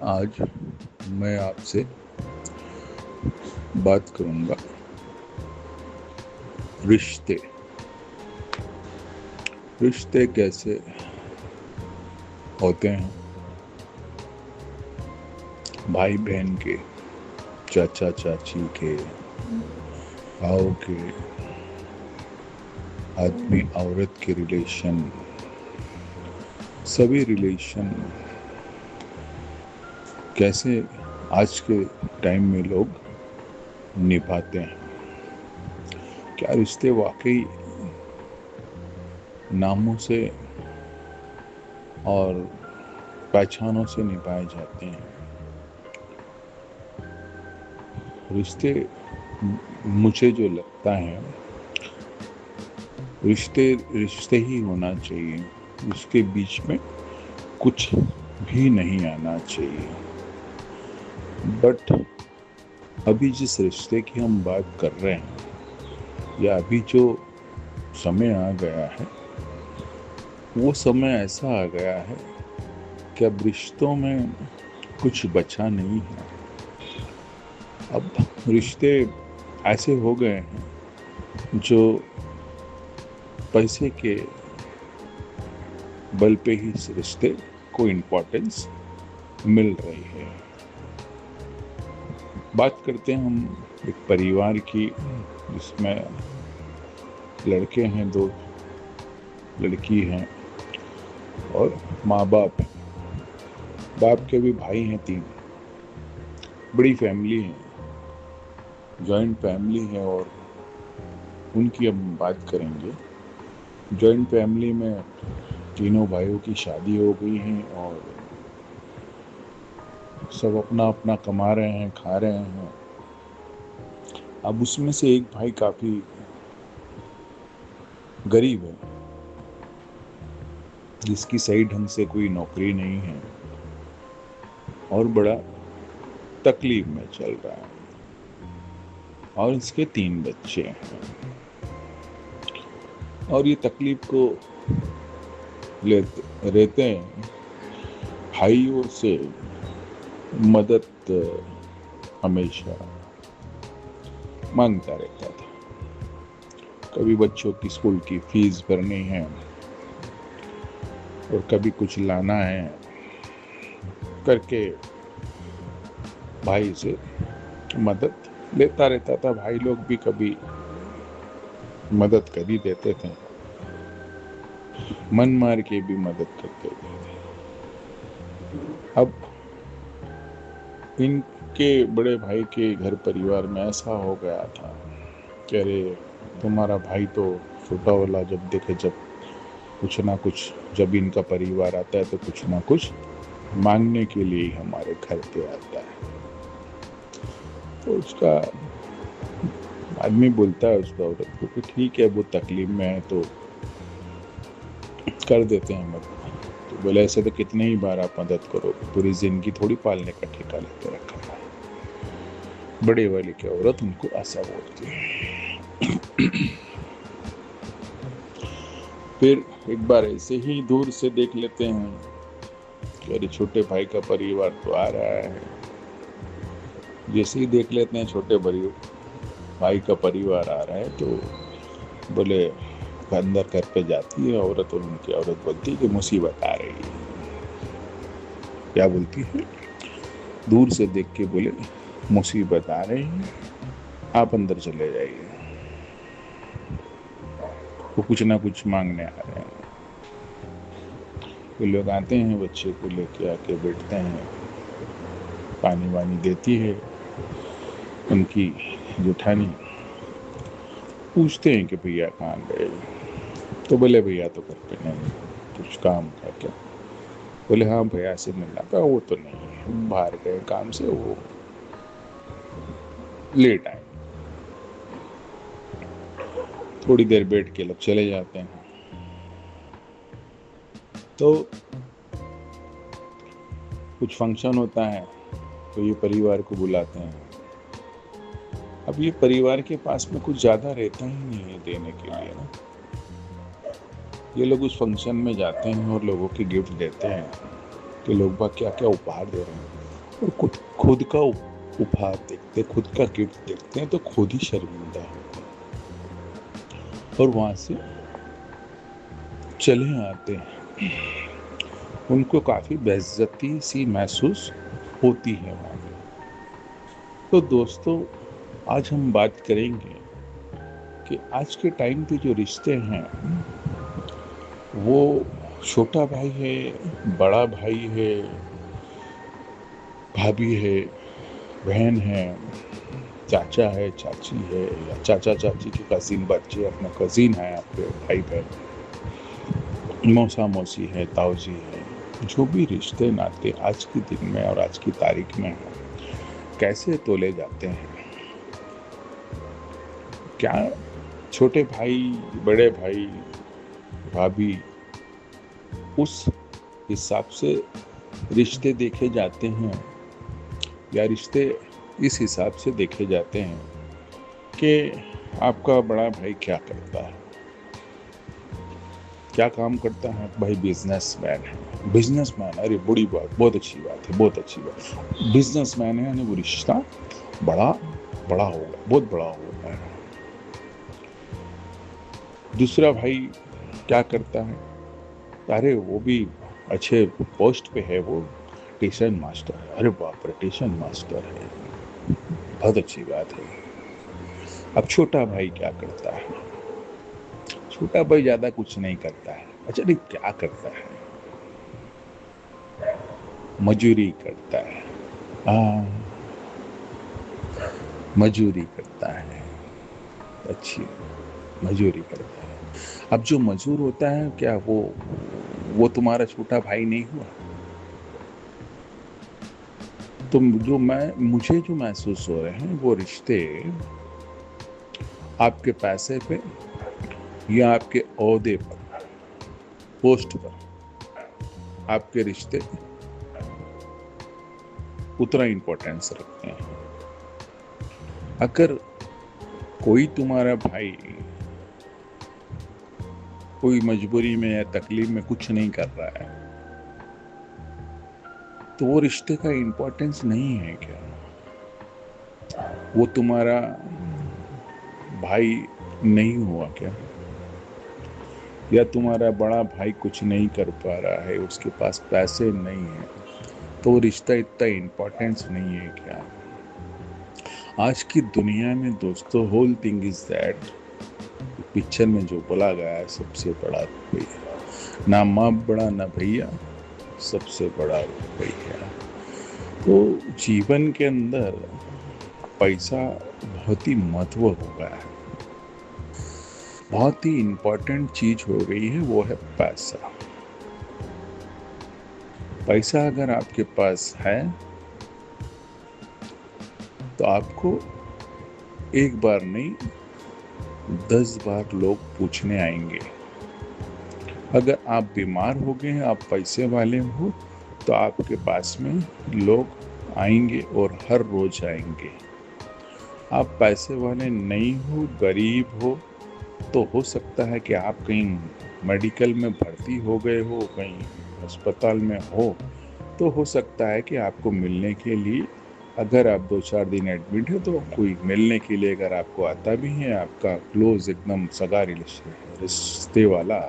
आज मैं आपसे बात करूंगा रिश्ते। रिश्ते कैसे होते हैं, भाई बहन के, चाचा चाची के, भाव के, आदमी औरत के रिलेशन, सभी रिलेशन कैसे आज के टाइम में लोग निभाते हैं। क्या रिश्ते वाकई नामों से और पहचानों से निभाए जाते हैं? रिश्ते, मुझे जो लगता है, रिश्ते रिश्ते ही होना चाहिए, उसके बीच में कुछ भी नहीं आना चाहिए। बट अभी जिस रिश्ते की हम बात कर रहे हैं, या अभी जो समय आ गया है, वो समय ऐसा आ गया है कि अब रिश्तों में कुछ बचा नहीं है। अब रिश्ते ऐसे हो गए हैं जो पैसे के बल पे ही इस रिश्ते को इम्पोर्टेंस मिल रही है। बात करते हैं हम एक परिवार की, जिसमें लड़के हैं, 2 लड़की हैं और माँ बाप हैं। बाप के भी भाई हैं 3। बड़ी फैमिली है, जॉइंट फैमिली है। और उनकी अब बात करेंगे। जॉइंट फैमिली में तीनों भाइयों की शादी हो गई है और सब अपना अपना कमा रहे हैं, खा रहे हैं। अब उसमें से एक भाई काफी गरीब है, जिसकी सही ढंग से कोई नौकरी नहीं है और बड़ा तकलीफ में चल रहा है। और इसके 3 बच्चे हैं और ये तकलीफ को रहते हैं। भाइयों से मदद हमेशा मांगता रहता था। कभी बच्चों की स्कूल की फीस भरनी है और कभी कुछ लाना है करके भाई से मदद लेता रहता था। भाई लोग भी कभी मदद कर ही देते थे, मन मार के भी मदद करते थे। अब इनके बड़े भाई के घर परिवार में ऐसा हो गया था कि अरे, तुम्हारा भाई तो छोटा वाला जब देखे, जब कुछ ना कुछ, जब इनका परिवार आता है तो कुछ ना कुछ मांगने के लिए ही हमारे घर पे आता है। तो उसका आदमी बोलता है उसका औरत को कि ठीक है, वो तकलीफ में है तो कर देते हैं मदद। तो बोले ऐसे तो कितने ही बार आप मदद करो, पूरी जिंदगी थोड़ी पालने का ठेका लेके रखा है। बड़े वाले की औरत उनको ऐसा बोलती है। फिर एक बार ऐसे ही दूर से देख लेते हैं कि अरे, छोटे भाई का परिवार तो आ रहा है। जैसे ही देख लेते हैं छोटे भाई का परिवार आ रहा है, तो बोले अंदर घर पे जाती है औरत और उनकी औरत बोलती है कि मुसीबत आ रही है। क्या बोलती है? दूर से देख के बोले मुसीबत आ रही है, आप अंदर चले जाइए। वो कुछ ना कुछ मांगने आ रहे हैं। तो लोग आते हैं, बच्चे को लेके आके बैठते हैं, पानी वानी देती है। उनकी जेठानी पूछते हैं कि भैया कहाँ गए? तो बोले भैया तो घर पे नहीं, कुछ काम था क्या? बोले हाँ, भैया से मिलना था। वो तो नहीं है, बाहर गए काम से, वो लेट आए। थोड़ी देर बैठ के लोग चले जाते हैं। तो कुछ फंक्शन होता है तो ये परिवार को बुलाते हैं। अब ये परिवार के पास में कुछ ज़्यादा रहता ही नहीं है देने के लिए ना। ये लोग उस फंक्शन में जाते हैं और लोगों के गिफ्ट देते हैं कि लोग बाग क्या क्या उपहार दे रहे हैं। और खुद का उपहार देखते, खुद का गिफ्ट देखते हैं तो खुद ही शर्मिंदा होते हैं और वहां से चले आते हैं। उनको काफी बेइज्जती सी महसूस होती है वहां पे। तो दोस्तों, आज हम बात करेंगे कि आज के टाइम पे जो रिश्ते हैं वो छोटा भाई है, बड़ा भाई है, भाभी है, बहन है, चाचा है, चाची है, या चाचा चाची के कजिन बच्चे अपना कजिन है, आपके भाई बहन, मौसा मौसी है, ताऊजी है, जो भी रिश्ते नाते आज के दिन में और आज की तारीख में है, कैसे तोले जाते हैं। क्या छोटे भाई, बड़े भाई, भाभी उस हिसाब से रिश्ते देखे जाते हैं, या रिश्ते इस हिसाब से देखे जाते हैं कि आपका बड़ा भाई क्या करता है, क्या काम करता है? भाई बिजनेसमैन है। बिजनेसमैन, अरे बड़ी बात, बहुत अच्छी बात है, बहुत अच्छी बात। बिजनेसमैन है यानी वो रिश्ता बड़ा बड़ा होगा, बहुत बड़ा होगा। दूसरा भाई क्या करता है? अरे वो भी अच्छे पोस्ट पे है, वो ट्यूशन मास्टर है। अरे बाप रे, ट्यूशन मास्टर है, बहुत अच्छी बात है। अब छोटा भाई क्या करता है? छोटा भाई ज्यादा कुछ नहीं करता है। अच्छा, नहीं क्या करता है? मजूरी करता है। हाँ, मजूरी करता है, अच्छी मजूरी करता है। अब जो मजूर होता है, क्या वो तुम्हारा छोटा भाई नहीं हुआ? तो मुझे जो महसूस हो रहे हैं वो रिश्ते आपके पैसे पे या आपके ओहदे पर, पोस्ट पर, आपके रिश्ते उतना इम्पोर्टेंस रखते हैं। अगर कोई तुम्हारा भाई कोई मजबूरी में या तकलीफ में कुछ नहीं कर रहा है, तो वो रिश्ते का इम्पोर्टेंस नहीं है क्या? वो तुम्हारा भाई नहीं हुआ क्या? या तुम्हारा बड़ा भाई कुछ नहीं कर पा रहा है, उसके पास पैसे नहीं है, तो रिश्ता इतना इम्पोर्टेंस नहीं है क्या? आज की दुनिया में दोस्तों, whole thing is that, picture में जो बोला गया है, सबसे बड़ा रुपया, ना माँ बड़ा ना भैया, सबसे बड़ा रुपया। तो जीवन के अंदर पैसा बहुत ही महत्व हो गया है, बहुत ही इम्पोर्टेंट चीज हो गई है, वो है पैसा। पैसा अगर आपके पास है तो आपको एक बार नहीं 10 बार लोग पूछने आएंगे। अगर आप बीमार हो गए हैं, आप पैसे वाले हो, तो आपके पास में लोग आएंगे और हर रोज आएंगे। आप पैसे वाले नहीं हो, गरीब हो, तो हो सकता है कि आप कहीं मेडिकल में भर्ती हो गए हो, कहीं अस्पताल में हो, तो हो सकता है कि आपको मिलने के लिए, अगर आप 2-4 दिन एडमिट हो, तो कोई मिलने के लिए अगर आपको आता भी है, आपका क्लोज एकदम सगा रिश्ते वाला,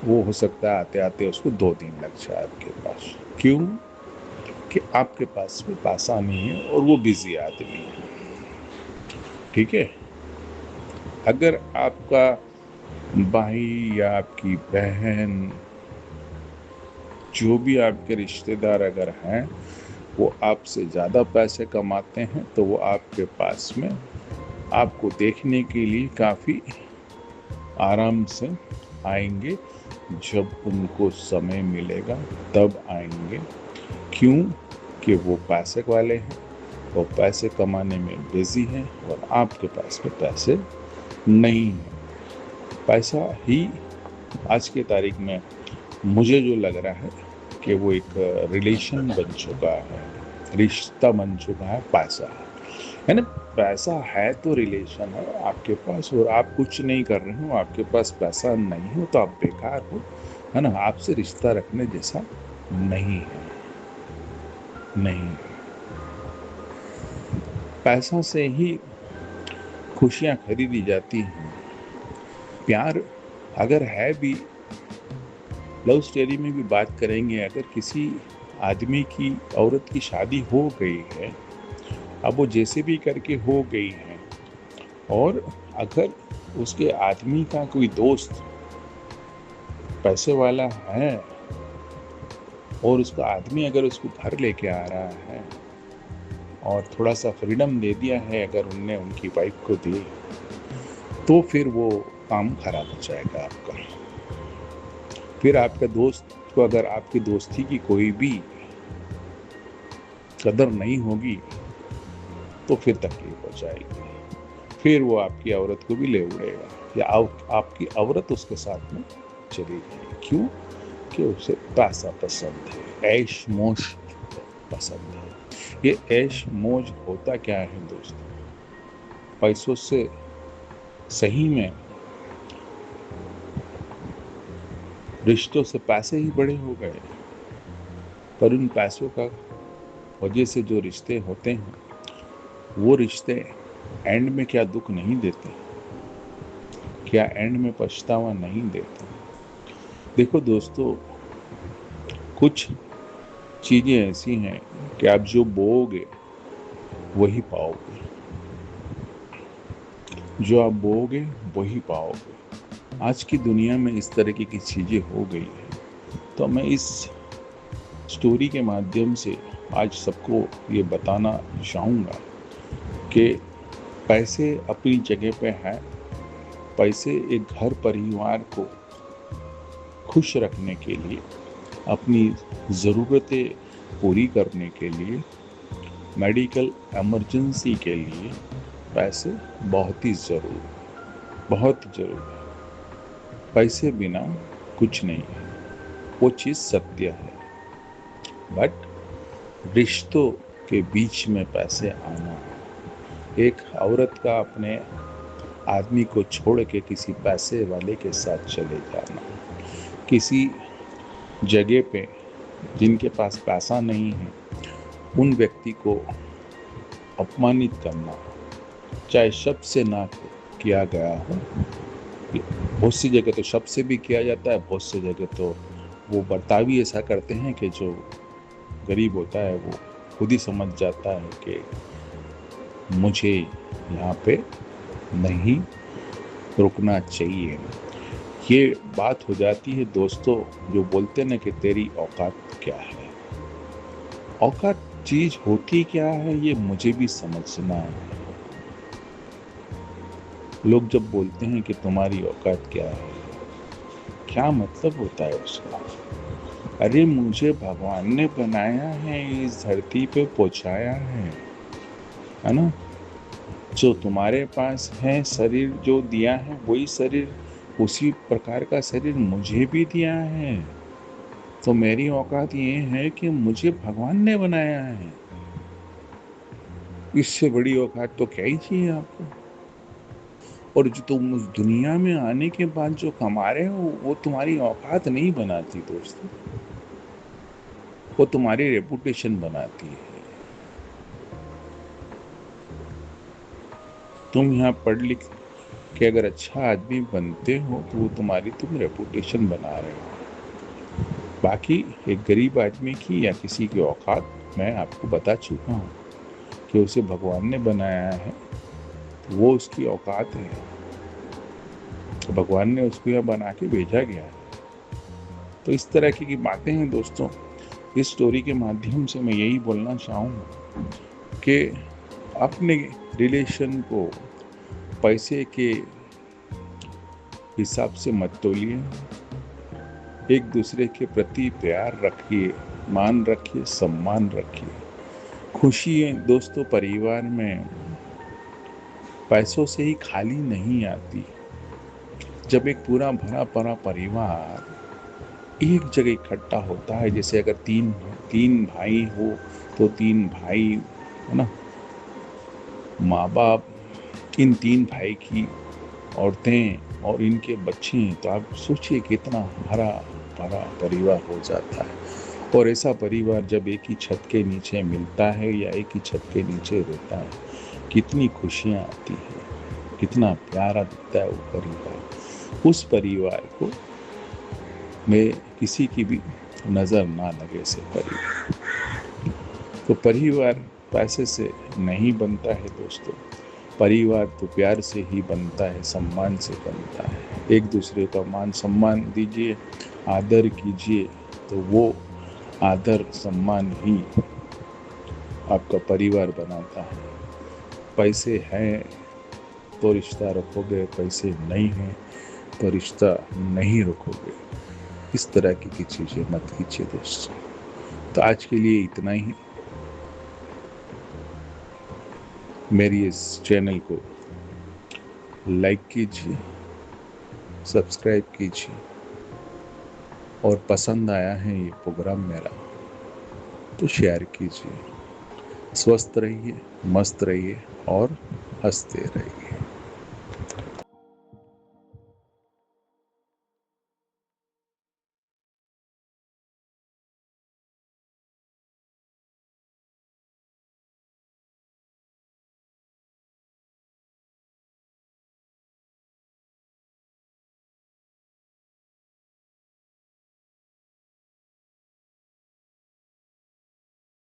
वो हो सकता है आते आते उसको 2 दिन लग जाए आपके पास। क्यों? कि आपके पास में पैसा नहीं है और वो बिजी आदमी है। ठीक है? अगर आपका भाई या आपकी बहन, जो भी आपके रिश्तेदार अगर हैं, वो आपसे ज़्यादा पैसे कमाते हैं, तो वो आपके पास में आपको देखने के लिए काफ़ी आराम से आएंगे। जब उनको समय मिलेगा तब आएंगे। क्यों? कि वो पैसे वाले हैं, वो पैसे कमाने में बिजी हैं और आपके पास में पैसे नहीं हैं। पैसा ही आज की तारीख में मुझे जो लग रहा है कि वो एक रिलेशन बन चुका है, रिश्ता बन चुका है पैसा, है ना? पैसा है तो रिलेशन है आपके पास, और आप कुछ नहीं कर रहे हो, आपके पास पैसा नहीं हो, तो आप बेकार हो, है ना? आपसे रिश्ता रखने जैसा नहीं है, नहीं। पैसा से ही खुशियाँ खरीदी जाती हैं। प्यार अगर है भी, लव स्टोरी में भी बात करेंगे, अगर किसी आदमी की औरत की शादी हो गई है, अब वो जैसे भी करके हो गई है, और अगर उसके आदमी का कोई दोस्त पैसे वाला है और उसका आदमी अगर उसको घर लेके आ रहा है और थोड़ा सा फ्रीडम दे दिया है अगर उनने उनकी वाइफ को दी, तो फिर वो काम खराब हो जाएगा आपका। फिर आपका दोस्त को अगर आपकी दोस्ती की कोई भी कदर नहीं होगी तो फिर तकलीफ हो जाएगी। फिर वो आपकी औरत को भी ले उड़ेगा, या आपकी औरत उसके साथ में चली जाएगी। क्यों? कि उसे पैसा पसंद है, ऐश मौज पसंद है। ये ऐश मौज होता क्या है दोस्तों? पैसों से सही में रिश्तों से पैसे ही बड़े हो गए, पर उन पैसों का वजह से जो रिश्ते होते हैं, वो रिश्ते एंड में क्या दुख नहीं देते? क्या एंड में पछतावा नहीं देते? देखो दोस्तों, कुछ चीज़ें ऐसी हैं कि आप जो बोओगे वही पाओगे, जो आप बोओगे वही पाओगे। आज की दुनिया में इस तरीके की चीज़ें हो गई है। तो मैं इस स्टोरी के माध्यम से आज सबको ये बताना चाहूँगा कि पैसे अपनी जगह पे हैं। पैसे एक घर परिवार को खुश रखने के लिए, अपनी ज़रूरतें पूरी करने के लिए, मेडिकल इमरजेंसी के लिए पैसे बहुत ही ज़रूरी, बहुत ज़रूरी है। पैसे बिना कुछ नहीं है, वो चीज़ सत्य है। बट रिश्तों के बीच में पैसे आना, एक औरत का अपने आदमी को छोड़ के किसी पैसे वाले के साथ चले जाना, किसी जगह पे जिनके पास पैसा नहीं है उन व्यक्ति को अपमानित करना, चाहे शब्द से ना किया गया हो। बहुत सी जगह तो शब्द से भी किया जाता है, बहुत सी जगह तो वो बर्ताव ऐसा करते हैं कि जो गरीब होता है वो खुद ही समझ जाता है कि मुझे यहाँ पे नहीं रुकना चाहिए। ये बात हो जाती है दोस्तों, जो बोलते हैं ना कि तेरी औकात क्या है। औकात चीज होती क्या है ये मुझे भी समझना है। लोग जब बोलते हैं कि तुम्हारी औकात क्या है, क्या मतलब होता है उसका? अरे मुझे भगवान ने बनाया है, इस धरती पे पहुंचाया है ना? जो तुम्हारे पास है, शरीर जो दिया है वही शरीर, उसी प्रकार का शरीर मुझे भी दिया है। तो मेरी औकात ये है कि मुझे भगवान ने बनाया है। इससे बड़ी औकात तो क्या ही चाहिए आपको? और जो तुम उस दुनिया में आने के बाद जो कमा रहे हो वो तुम्हारी औकात नहीं बनाती दोस्तों, वो तुम्हारी रेपुटेशन बनाती है। तुम यहाँ पढ़ लिख के अगर अच्छा आदमी बनते हो तो वो तुम रेपुटेशन बना रहे हो। बाकी एक गरीब आदमी की या किसी की औकात मैं आपको बता चुका हूँ कि उसे भगवान ने बनाया है, तो वो उसकी औकात है। तो भगवान ने उसको यहाँ बना के भेजा गया है। तो इस तरह की बातें हैं दोस्तों। इस स्टोरी के माध्यम से मैं यही बोलना चाहूँगा कि अपने रिलेशन को पैसे के हिसाब से मत तोलिए। एक दूसरे के प्रति प्यार रखिए, मान रखिए, सम्मान रखिए। खुशी दोस्तों परिवार में पैसों से ही खाली नहीं आती। जब एक पूरा भरा पड़ा परिवार एक जगह इकट्ठा होता है, जैसे अगर तीन भाई हो तो तीन भाई है ना, माँ बाप, इन तीन भाई की औरतें और इनके बच्चे, तो आप सोचिए कितना हरा भरा परिवार हो जाता है। और ऐसा परिवार जब एक ही छत के नीचे मिलता है या एक ही छत के नीचे रहता है, कितनी खुशियाँ आती हैं, कितना प्यारा दिखता है वो परिवार। उस परिवार को में किसी की भी नज़र ना लगे से परिवार। तो परिवार पैसे से नहीं बनता है दोस्तों, परिवार तो प्यार से ही बनता है, सम्मान से बनता है। एक दूसरे का मान सम्मान दीजिए, आदर कीजिए, तो वो आदर सम्मान ही आपका परिवार बनाता है। पैसे हैं तो रिश्ता रखोगे, पैसे नहीं हैं तो रिश्ता नहीं रखोगे। इस तरह की चीज़ें मत कीजिए दोस्तों। तो आज के लिए इतना ही। मेरी इस चैनल को लाइक कीजिए, सब्सक्राइब कीजिए, और पसंद आया है ये प्रोग्राम मेरा तो शेयर कीजिए। स्वस्थ रहिए, मस्त रहिए और हंसते रहिए।